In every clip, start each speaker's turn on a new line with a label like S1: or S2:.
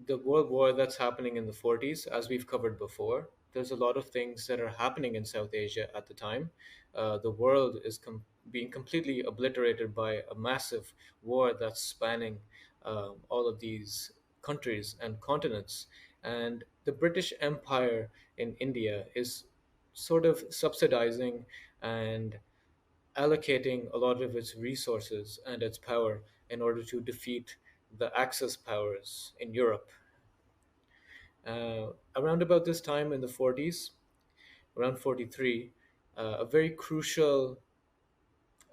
S1: the World War that's happening in the 40s, as we've covered before, there's a lot of things that are happening in South Asia at the time. The world is being completely obliterated by a massive war that's spanning all of these countries and continents. And the British Empire in India is sort of subsidizing and allocating a lot of its resources and its power in order to defeat the Axis powers in Europe. Around about this time in the 40s, around 43, a very crucial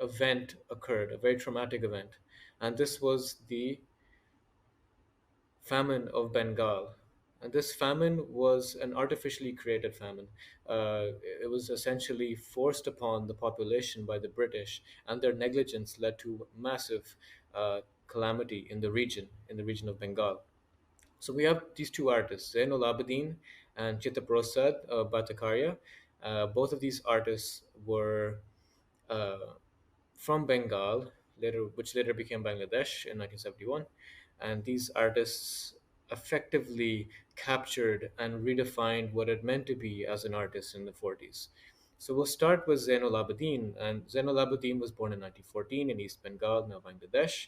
S1: event occurred, a very traumatic event. And this was the famine of Bengal. And this famine was an artificially created famine. It was essentially forced upon the population by the British, and their negligence led to massive calamity in the region of Bengal. So we have these two artists, Zainul Abedin and Chittaprasad Bhattacharya. Both of these artists were uh, from Bengal, which later became Bangladesh in 1971. And these artists effectively captured and redefined what it meant to be as an artist in the 40s. So we'll start with Zainul Abedin. And Zainul Abedin was born in 1914 in East Bengal, now Bangladesh.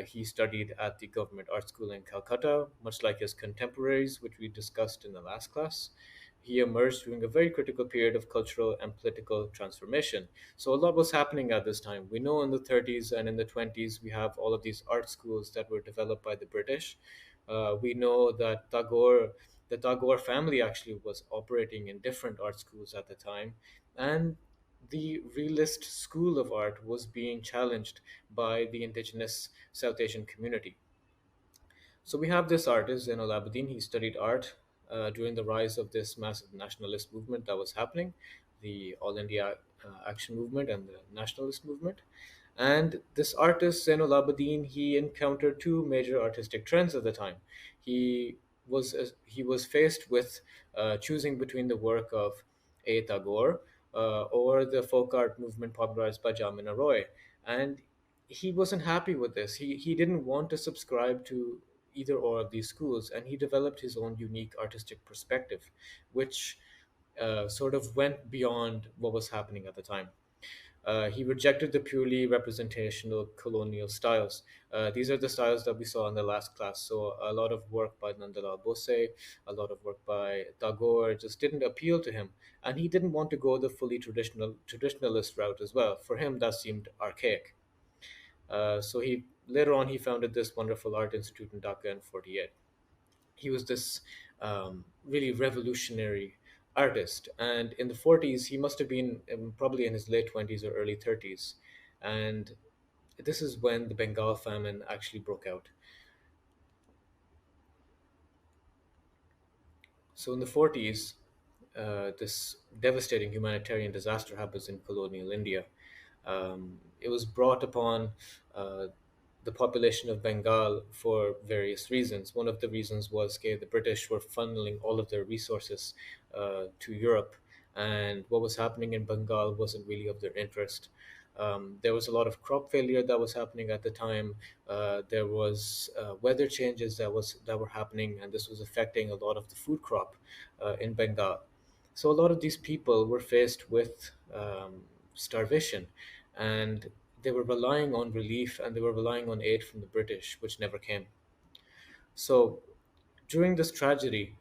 S1: He studied at the Government Art School in Calcutta, much like his contemporaries, which we discussed in the last class. He emerged during a very critical period of cultural and political transformation. So a lot was happening at this time. We know in the 30s and in the 20s, we have all of these art schools that were developed by the British. We know that the Tagore family actually was operating in different art schools at the time. And the realist school of art was being challenged by the indigenous South Asian community. So we have this artist, Zainul Abidin. He studied art during the rise of this massive nationalist movement that was happening, the All India Action Movement and the Nationalist Movement. And this artist, Zainul Abidin, he encountered two major artistic trends at the time. He was faced with choosing between the work of A. Tagore or the folk art movement popularized by Jamina Roy. And he wasn't happy with this. He didn't want to subscribe to either or of these schools, and he developed his own unique artistic perspective, which sort of went beyond what was happening at the time. He rejected the purely representational colonial styles. These are the styles that we saw in the last class. So a lot of work by Nandalal Bose, a lot of work by Tagore just didn't appeal to him, and he didn't want to go the fully traditionalist route as well. For him, that seemed archaic. So he later on he founded this wonderful art institute in Dhaka in '48. He was this really revolutionary artist, and in the '40s he must have been probably in his late 20s or early 30s, and this is when the Bengal famine actually broke out. So in the '40s, this devastating humanitarian disaster happens in colonial India. It was brought upon uh, the population of Bengal for various reasons. One of the reasons was okay, the British were funneling all of their resources to Europe, and what was happening in Bengal wasn't really of their interest. There was a lot of crop failure that was happening at the time. There was weather changes that were happening, and this was affecting a lot of the food crop in Bengal. So a lot of these people were faced with starvation, and they were relying on relief and they were relying on aid from the British, which never came. So during this tragedy,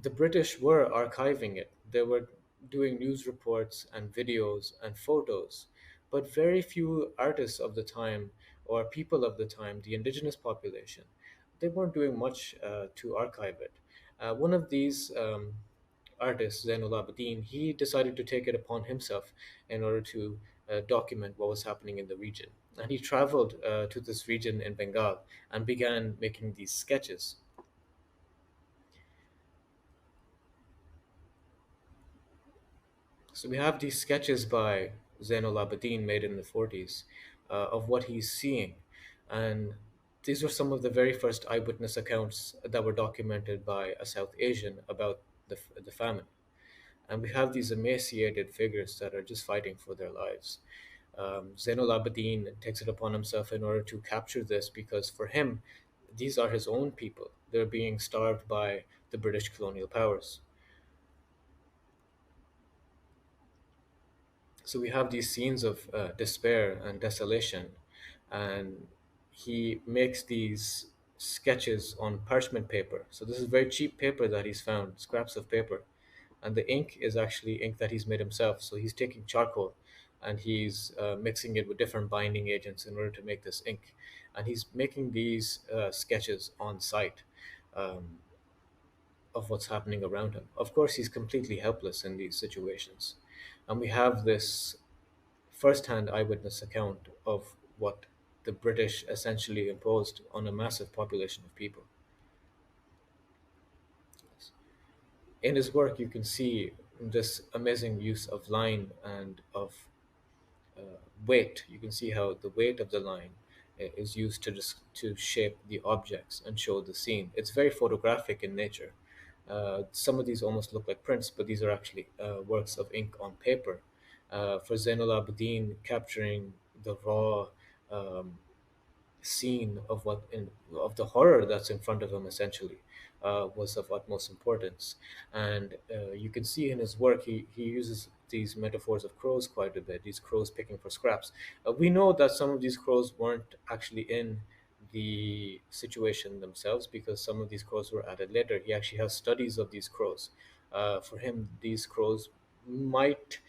S1: the British were archiving it. They were doing news reports and videos and photos, but very few artists of the time or people of the time, the indigenous population, they weren't doing much to archive it. One of these artist, Zainul Abidin, he decided to take it upon himself in order to document what was happening in the region. And he traveled to this region in Bengal and began making these sketches. So we have these sketches by Zainul Abidin made in the 40s of what he's seeing. And these were some of the very first eyewitness accounts that were documented by a South Asian about the famine. And we have these emaciated figures that are just fighting for their lives. Zainul Abidin takes it upon himself in order to capture this because for him, these are his own people. They're being starved by the British colonial powers. So we have these scenes of despair and desolation, and he makes these sketches on parchment paper. So this is very cheap paper that he's found, scraps of paper, and the ink is actually ink that he's made himself. So he's taking charcoal and he's mixing it with different binding agents in order to make this ink, and he's making these sketches on site. Um, of what's happening around him. Of course, he's completely helpless in these situations. And we have this first-hand eyewitness account of what the British essentially imposed on a massive population of people. In his work, you can see this amazing use of line and of uh, weight. You can see how the weight of the line is used to shape the objects and show the scene. It's very photographic in nature. Some of these almost look like prints, but these are actually works of ink on paper. For Zainul Abedin, capturing the raw um, scene of of the horror that's in front of him essentially was of utmost importance. And you can see in his work he uses these metaphors of crows quite a bit, these crows picking for scraps. We know that some of these crows weren't actually in the situation themselves, because some of these crows were added later. He actually has studies of these crows. For him, these crows might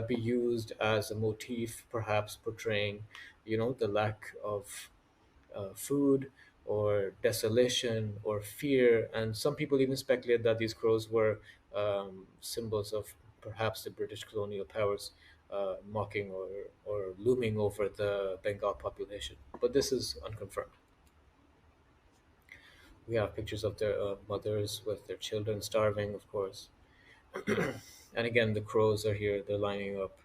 S1: be used as a motif, perhaps portraying, the lack of food or desolation or fear. And some people even speculate that these crows were symbols of perhaps the British colonial powers mocking or looming over the Bengal population. But this is unconfirmed. We have pictures of their mothers with their children starving, of course. And again, the crows are here. They're lining up.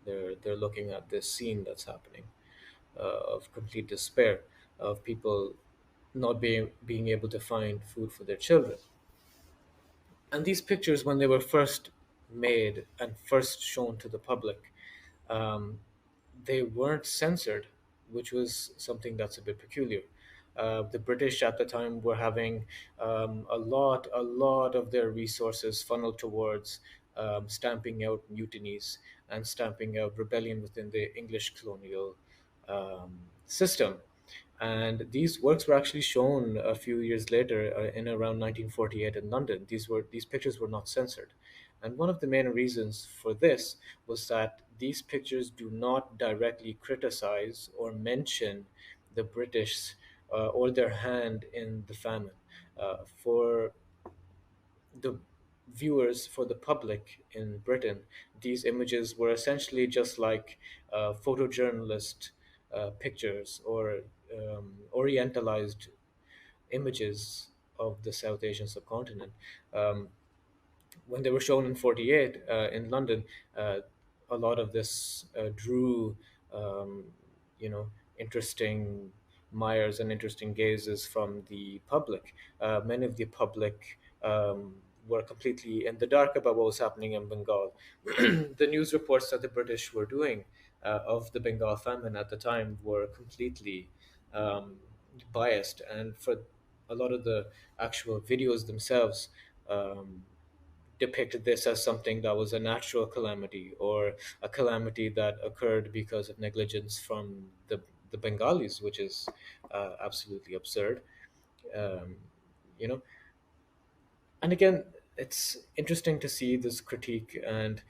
S1: They're looking at this scene that's happening of complete despair, of people not being able to find food for their children. And these pictures, when they were first made and first shown to the public, um, they weren't censored, which was something that's a bit peculiar. The British at the time were having a lot of their resources funneled towards stamping out mutinies and stamping out rebellion within the English colonial um, system. And these works were actually shown a few years later, in around 1948 in London. These pictures were not censored, and one of the main reasons for this was that these pictures do not directly criticize or mention the British or their hand in the famine. For the viewers, for the public in Britain, these images were essentially just like photojournalist pictures or orientalized images of the South Asian subcontinent. Um, when they were shown in 48 in London, uh, a lot of this drew, um, you know, interesting mires and interesting gazes from the public. Many of the public were completely in the dark about what was happening in Bengal. The news reports that the British were doing of the Bengal famine at the time were completely um, biased, and for a lot of the actual videos themselves, um, depicted this as something that was a natural calamity or a calamity that occurred because of negligence from the Bengalis, which is absolutely absurd. Um, you know, and again, it's interesting to see this critique and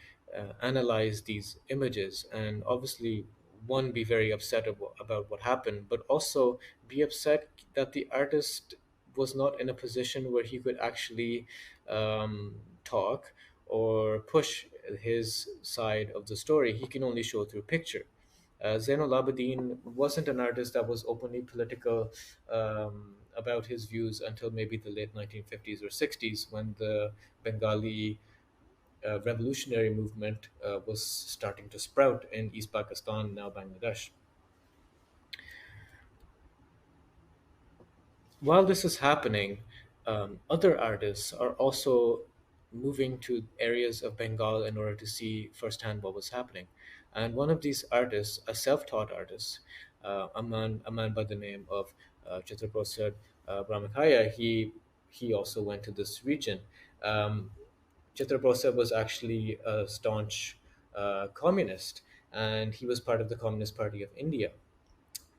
S1: analyze these images, and obviously, one, be very upset about what happened, but also be upset that the artist was not in a position where he could actually um, talk or push his side of the story. He can only show through picture. Zainul Abidin wasn't an artist that was openly political about his views until maybe the late 1950s or 60s, when the Bengali revolutionary movement was starting to sprout in East Pakistan, now Bangladesh. While this is happening, other artists are also moving to areas of Bengal in order to see firsthand what was happening. And one of these artists, a self taught artist, a man by the name of Chitraprasad Brahmakaya. He also went to this region. Um, Chitraprasad was actually a staunch communist, and he was part of the Communist Party of India.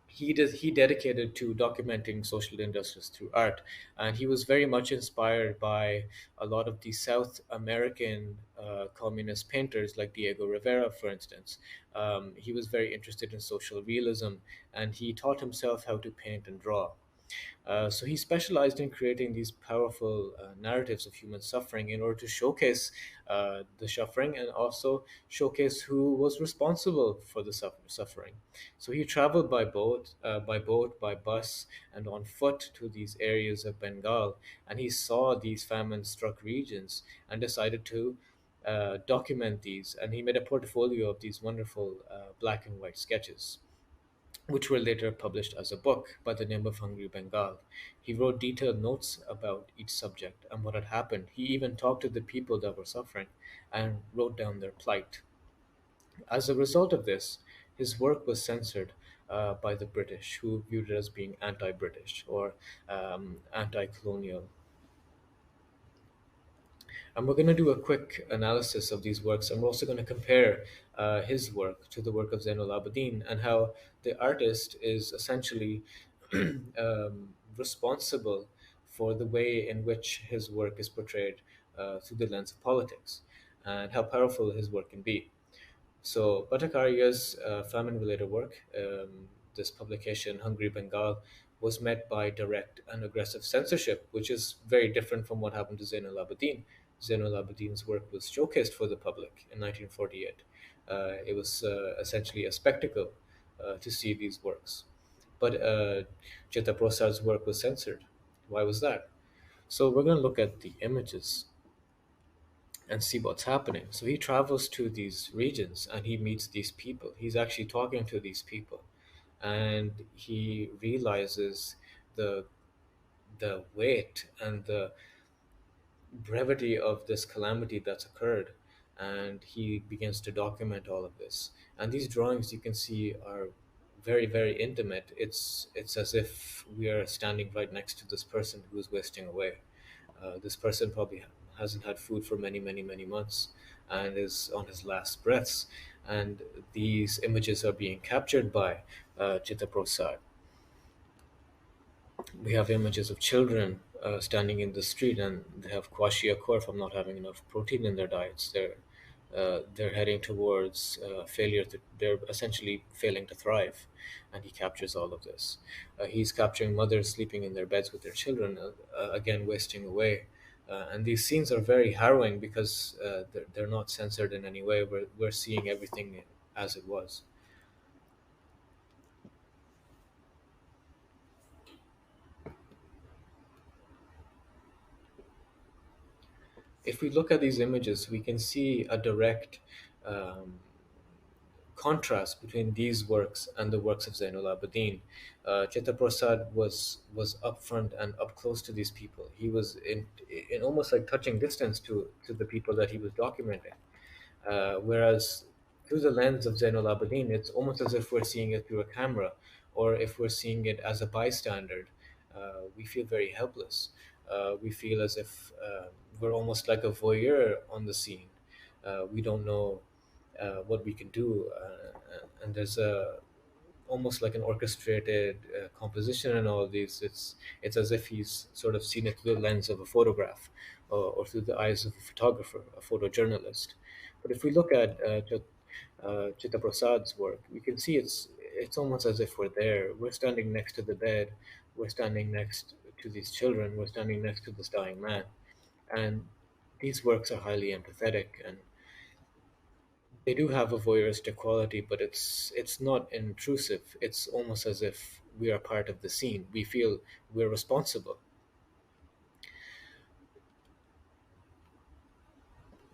S1: He dedicated to documenting social injustice through art, and he was very much inspired by a lot of the South American communist painters like Diego Rivera, for instance. He was very interested in social realism, and he taught himself how to paint and draw. So he specialized in creating these powerful narratives of human suffering in order to showcase the suffering and also showcase who was responsible for the suffering. So he traveled by bus, and on foot to these areas of Bengal, and he saw these famine-struck regions and decided to document these. And he made a portfolio of these wonderful black and white sketches, which were later published as a book by the name of Hungry Bengal. He wrote detailed notes about each subject and what had happened. He even talked to the people that were suffering and wrote down their plight. As a result of this, his work was censored by the British, who viewed it as being anti British or anti colonial. And we're going to do a quick analysis of these works, and we're also going to compare his work to the work of Zainul Abidin and how the artist is essentially responsible for the way in which his work is portrayed through the lens of politics, and how powerful his work can be. So Bhattacharya's famine-related work, this publication, Hungry Bengal, was met by direct and aggressive censorship, which is very different from what happened to Zainul Abidin. Zainul Abidin's work was showcased for the public in 1948. It was essentially a spectacle to see these works. But Chitta Prasad's work was censored. Why was that? So we're going to look at the images and see what's happening. So he travels to these regions and he meets these people. He's actually talking to these people, and he realizes the the weight and the brevity of this calamity that's occurred, and he begins to document all of this. And these drawings you can see are very, very intimate. It's as if we are standing right next to this person who's wasting away. This person probably hasn't had food for many, many, many months and is on his last breaths. And these images are being captured by Chitta Prasad. We have images of children standing in the street, and they have kwashiorkor from not having enough protein in their diets. They're heading towards failure. They're essentially failing to thrive, and he captures all of this. He's capturing mothers sleeping in their beds with their children, again wasting away. And these scenes are very harrowing because they're not censored in any way. We're seeing everything as it was. If we look at these images, we can see a direct um, contrast between these works and the works of Zainul Abidin. Chitta Prasad was upfront and up close to these people. He was in almost like touching distance to the people that he was documenting. Whereas through the lens of Zainul Abidin, it's almost as if we're seeing it through a camera, or if we're seeing it as a bystander. We feel very helpless. We feel as if we're almost like a voyeur on the scene. We don't know what we can do, and there's a almost like an orchestrated composition in all of these. It's as if he's sort of seen it through the lens of a photograph, or through the eyes of a photographer, a photojournalist. But if we look at Chitta Prasad's work, we can see it's almost as if we're there. We're standing next to the bed. We're standing next to these children. We're standing next to this dying man, and these works are highly empathetic, and they do have a voyeuristic quality, but it's not intrusive. It's almost as if we are part of the scene. We feel we're responsible,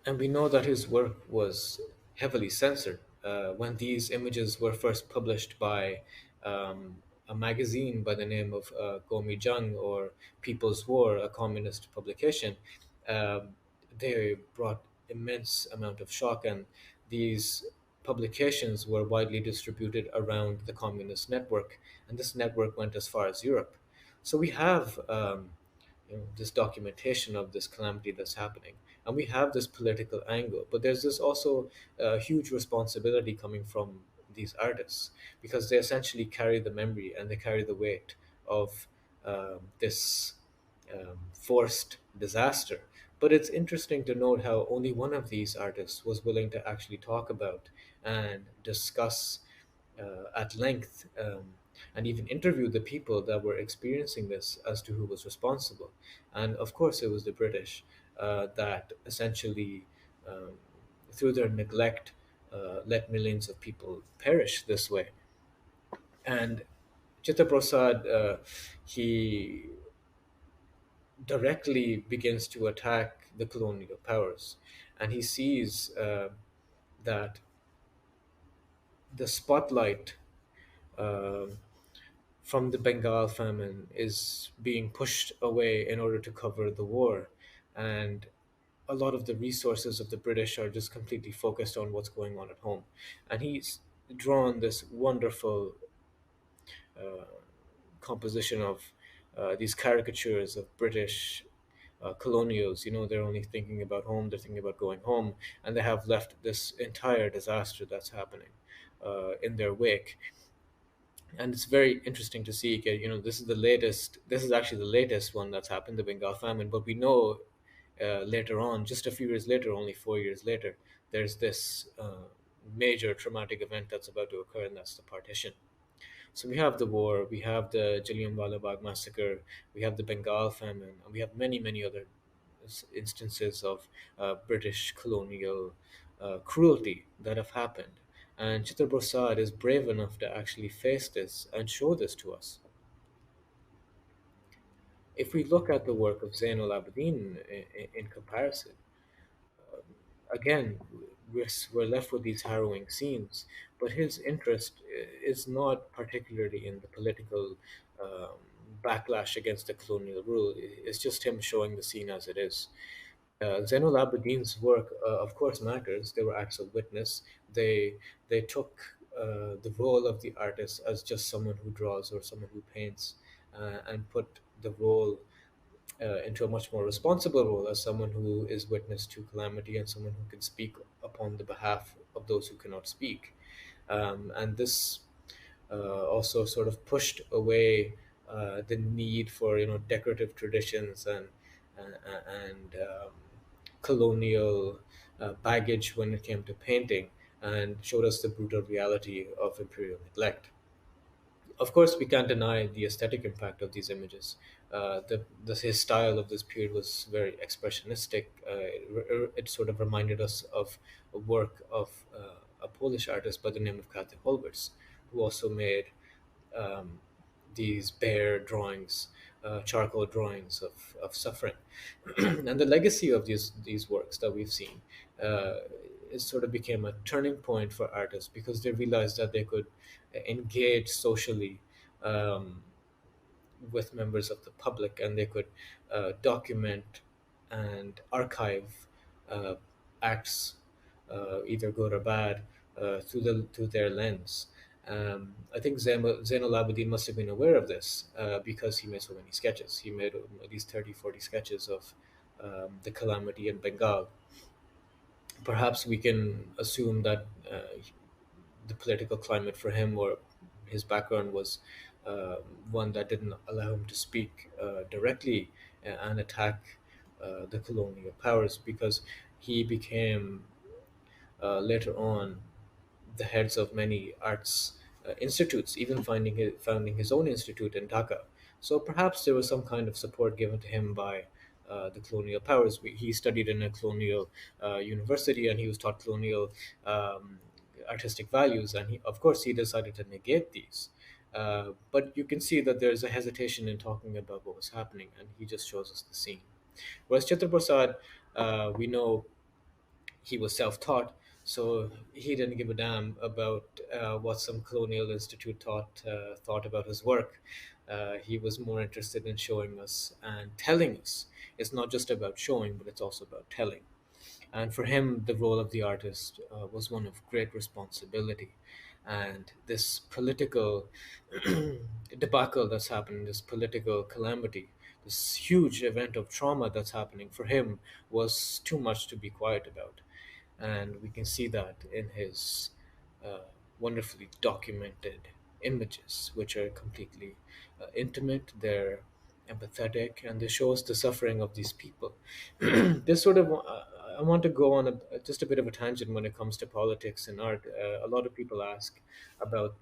S1: and we know that his work was heavily censored. When these images were first published by um, a magazine by the name of Gomi Jung, or People's War, a communist publication, um, they brought immense amount of shock, and these publications were widely distributed around the communist network, and this network went as far as Europe. So we have this documentation of this calamity that's happening, and we have this political angle. But there's this also huge responsibility coming from these artists, because they essentially carry the memory and they carry the weight of this forced disaster. But it's interesting to note how only one of these artists was willing to actually talk about and discuss at length, and even interview the people that were experiencing this as to who was responsible. And of course, it was the British that essentially, um, through their neglect, let millions of people perish this way. And Chitta Prasad, he directly begins to attack the colonial powers, and he sees that the spotlight um from the Bengal famine is being pushed away in order to cover the war. And a lot of the resources of the British are just completely focused on what's going on at home. And he's drawn this wonderful uh, composition of these caricatures of British colonials. They're only thinking about home, they're thinking about going home, and they have left this entire disaster that's happening in their wake. And it's very interesting to see. Okay, this is the latest. This is actually the latest one that's happened, the Bengal famine. But we know later on, just a few years later, only 4 years later, there's this major traumatic event that's about to occur, and that's the partition. So we have the war, we have the Jallianwala Bagh massacre, we have the Bengal famine, and we have many, many other instances of British colonial cruelty that have happened. And Chitta Prasad is brave enough to actually face this and show this to us. If we look at the work of Zain al Abedin in comparison, again, we're left with these harrowing scenes, but his interest is not particularly in the political um, backlash against the colonial rule. It's just him showing the scene as it is. Zainul Abidin's work, of course, matters. They were acts of witness. They took the role of the artist as just someone who draws or someone who paints, and put the role into a much more responsible role as someone who is witness to calamity and someone who can speak upon the behalf of those who cannot speak. And this also sort of pushed away the need for decorative traditions and colonial baggage when it came to painting, and showed us the brutal reality of imperial neglect. Of course, we can't deny the aesthetic impact of these images. His style of this period was very expressionistic. It sort of reminded us of a work of a Polish artist by the name of Kathy Holberts, who also made um, these bare drawings, charcoal drawings of suffering. And the legacy of these works that we've seen, uh, it sort of became a turning point for artists, because they realized that they could engage socially um, with members of the public, and they could document and archive uh, acts, either good or bad, through their lens. I think Zainal Abidin must have been aware of this, because he made so many sketches. He made at least 30, 40 sketches of the calamity in Bengal. Perhaps we can assume that the political climate for him, or his background, was uh, one that didn't allow him to speak directly and attack the colonial powers, because he became later on the heads of many arts institutes, even founding his own institute in Dhaka. So perhaps there was some kind of support given to him by the colonial powers. He studied in a colonial university, and he was taught colonial um, artistic values, and of course, he decided to negate these. But you can see that there's a hesitation in talking about what was happening, and he just shows us the scene. Whereas Chitra Prasad, we know he was self-taught, so he didn't give a damn about what some colonial institute thought about his work. He was more interested in showing us and telling us. It's not just about showing, but it's also about telling. And for him, the role of the artist was one of great responsibility. And this political debacle that's happened, this political calamity, this huge event of trauma that's happening for him was too much to be quiet about. And we can see that in his uh, wonderfully documented images, which are completely intimate, they're empathetic, and they show us the suffering of these people. This sort of, I want to go on just a bit of a tangent when it comes to politics and art. A lot of people ask about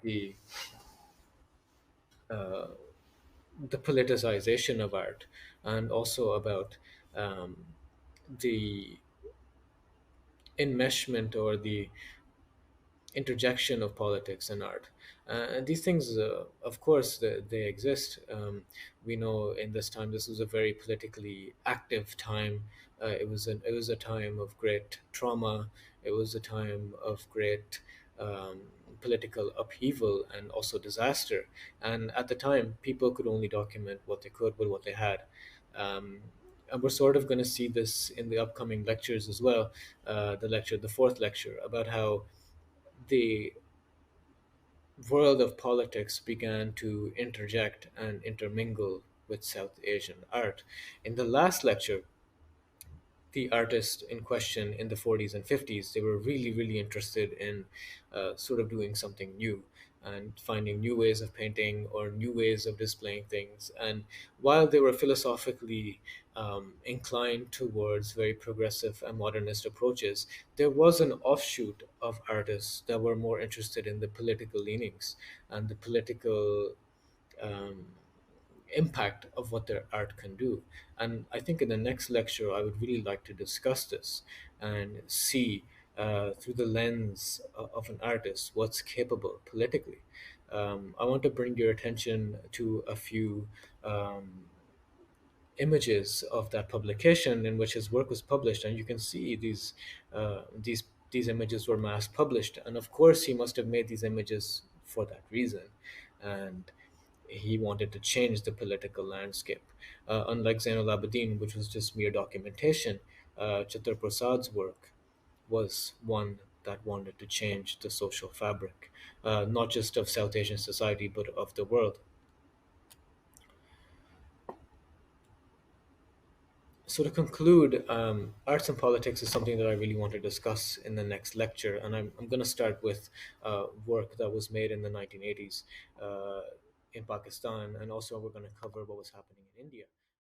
S1: uh, the politicization of art, and also about um, the enmeshment or the interjection of politics and art. And these things, of course, they exist. We know in this time, this was a very politically active time. It was a time of great trauma. It was a time of great um, political upheaval and also disaster. And at the time, people could only document what they could with what they had. Um, and we're sort of going to see this in the upcoming lectures as well. The fourth lecture, about how the world of politics began to interject and intermingle with South Asian art. In the last lecture, the artists in question in the 40s and 50s, they were really, really interested in sort of doing something new and finding new ways of painting or new ways of displaying things. And while they were philosophically inclined towards very progressive and modernist approaches, there was an offshoot of artists that were more interested in the political leanings and the political um, impact of what their art can do. And I think in the next lecture, I would really like to discuss this and see through the lens of an artist what's capable politically. I want to bring your attention to a few um, images of that publication in which his work was published, and you can see these images were mass published, and of course he must have made these images for that reason. And he wanted to change the political landscape. Unlike Zainul Abedin, which was just mere documentation, Chitta Prasad's work was one that wanted to change the social fabric, not just of South Asian society, but of the world. So to conclude, arts and politics is something that I really want to discuss in the next lecture, and I'm going to start with work that was made in the 1980s in Pakistan, and also we're going to cover what was happening in India.